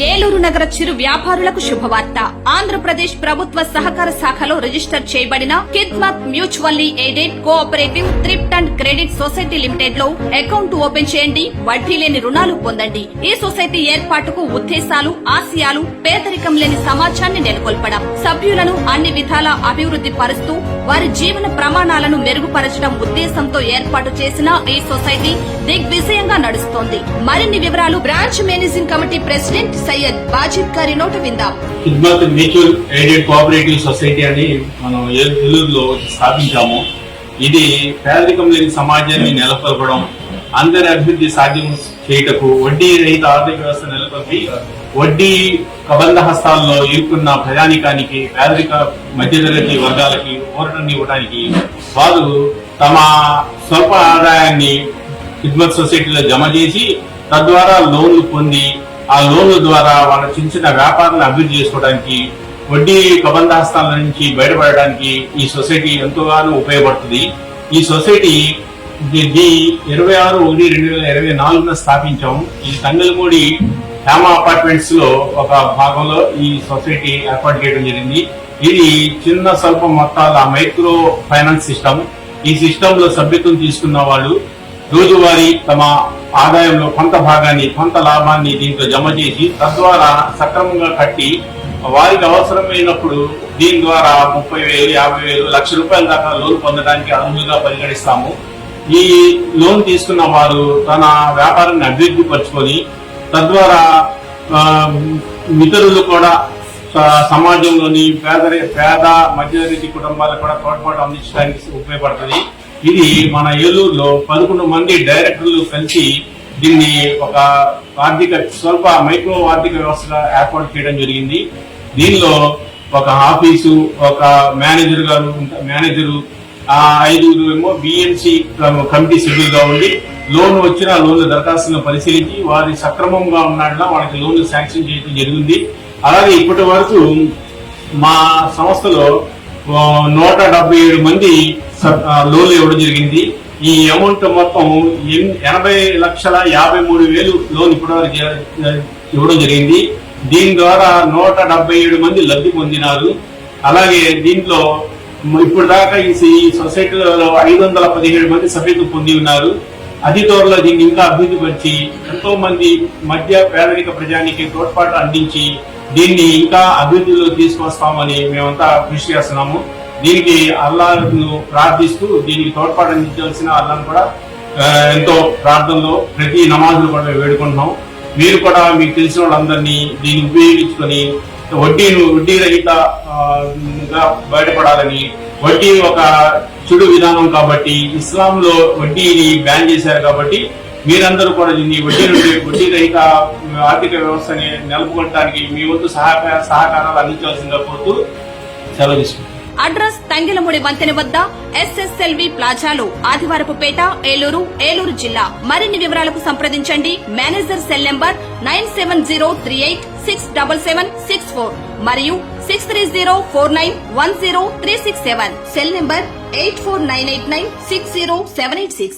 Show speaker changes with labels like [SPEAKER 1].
[SPEAKER 1] ఏలూరు నగర చిరు వ్యాపారులకు శుభవార్త. ఆంధ్రప్రదేశ్ ప్రభుత్వ సహకార శాఖలో రిజిస్టర్ చేయబడిన Khidmat mutually aided cooperative thrift and credit society limited లో అకౌంట్ ఓపెన్ చేయండి, వడ్డీ లేని రుణాలు పొందండి. ఈ సొసైటీ ఏర్పాటుకు ఉద్దేశాలు, ఆశయాలు, పేదరికం లేని సమాజాన్ని నెలకొల్పడం, సభ్యులను అన్ని విధాలా అభివృద్ది పరుస్తూ వారి జీవన ప్రమాణాలను మెరుగుపరచడం ఉద్దేశంతో ఏర్పాటు చేసిన ఈ సొసైటీ దిగ్విజయంగా నడుస్తోంది. మరిన్ని వివరాలు branch managing committee president Syed Bajid గారి నోట విందాం.
[SPEAKER 2] Khidmat mutual aided cooperative society అని మనం ఏలూరులో స్థాపించాము. ఇది పేదరికం లేని సమాజాన్ని నెలకొల్పడం, అందరి అభివృద్ధి సాధ్యం చేయటకు, వడ్డీ రహిత ఆర్థిక వ్యవస్థ నెలకొల్పి వడ్డీ కబంధ హస్తాల్లో ఇరుక్కున్న ప్రజానికానికి, పేదరిక మధ్యతరగతి వర్గాలకి ఊరటనివ్వడానికి వారు తమ స్వల్ప ఆదాయాన్ని ఖిద్మత్ సొసైటీలో జమ చేసి తద్వారా లోన్లు పొంది ఆ లోన్ల ద్వారా వాళ్ళ చిన్న చిన్న వ్యాపారాలను అభివృద్ధి చేసుకోవడానికి, వడ్డీ కబంధ హస్తాల నుంచి బయటపడడానికి ఈ సొసైటీ ఎంతోగానో ఉపయోగపడుతుంది. ఈ సొసైటీ 26/1/2024 స్థాపించాం. ఈ తంగలమూడి హేమ అపార్ట్మెంట్స్ లో ఒక భాగంలో ఈ సొసైటీ ఏర్పాటు చేయడం జరిగింది. ఇది చిన్న స్వల్ప మొత్తాల మైక్రో ఫైనాన్స్ సిస్టమ్. ఈ సిస్టమ్ లో సభ్యత్వం తీసుకున్న వాళ్ళు రోజువారీ తమ ఆదాయంలో కొంత భాగాన్ని, కొంత లాభాన్ని దీంట్లో జమ చేసి తద్వారా సక్రమంగా కట్టి వారికి అవసరమైనప్పుడు దీని ద్వారా 30,000, 50,000, ₹1,00,000 దాకా లోన్ పొందడానికి అర్హులుగా పరిగణిస్తాము. ఈ లోన్ తీసుకున్న వారు తన వ్యాపారాన్ని అభివృద్ధి పరుచుకొని తద్వారా ఇతరులు కూడా సమాజంలోని పేద మధ్యతరగతి కుటుంబాలకు కూడా తోడ్పాటు అందించడానికి ఉపయోగపడుతుంది. ఇది మన ఏలూరులో 11 మంది డైరెక్టర్లు కలిసి దీన్ని ఒక స్వల్ప మైక్రో ఆర్థిక వ్యవస్థగా ఏర్పాటు చేయడం జరిగింది. దీనిలో ఒక ఆఫీసు, ఒక మేనేజరు, 5 ఏమో బిఎంసి కమిటీ సభ్యులుగా ఉండి లోన్ వచ్చిన లోన్ల దరఖాస్తులను పరిశీలించి వారి సక్రమంగా ఉన్నట్లా వాళ్ళకి లోన్లు శాంక్షన్ చేయడం జరిగింది. అలాగే ఇప్పటి వరకు మా సంస్థలో 177 మంది లోన్లు ఇవ్వడం జరిగింది. ఈ అమౌంట్ మొత్తం 80,53,000 లోన్ ఇప్పటివరకు ఇవ్వడం జరిగింది. దీని ద్వారా 177 మంది లబ్ధి పొందినారు. అలాగే దీంట్లో ఇప్పుడు దాకా ఈ సొసైటీలో 517 మంది సభ్యత్వం పొంది ఉన్నారు. అతి త్వరలో దీన్ని ఇంకా అభివృద్ధి పరిచి ఎంతో మంది మధ్య పేదరిక ప్రజానికి తోడ్పాటు అందించి దీన్ని ఇంకా అభివృద్ధిలో తీసుకొస్తామని మేమంతా కృషి చేస్తున్నాము. దీనికి అల్లాహ్ను ప్రార్థిస్తూ దీనికి తోడ్పాటు అందించాల్సిన అల్లాహ్ను కూడా ఎంతో ప్రార్థనలో ప్రతి నమాజులు కూడా వేడుకుంటున్నాం. మీరు కూడా మీకు తెలిసిన వాళ్ళందరినీ దీన్ని ఉపయోగించుకొని వడ్డీ రహిత బయటపడాలని. వడ్డీ ఒక చెడు విధానం కాబట్టి ఇస్లాంలో వడ్డీని బ్యాన్ చేశారు కాబట్టి మీరందరూ కూడా దీన్ని వడ్డీ రహిత ఆర్థిక వ్యవస్థని నెలకొల్పడానికి మీ వంతు సహకారాలు అందించాల్సిందిగా కోరుతూ సెలవు తీసుకుంటాం.
[SPEAKER 1] అడ్రస్ తంగిలముడి వంతెన వద్ద SSLV ప్లాజాలో, ఆదివారపుపేట, ఏలూరు జిల్లా. మరిన్ని వివరాలకు సంప్రదించండి. మేనేజర్ సెల్ నంబర్ 9703867764 మరియు 6304910367. Cell number 8498960786.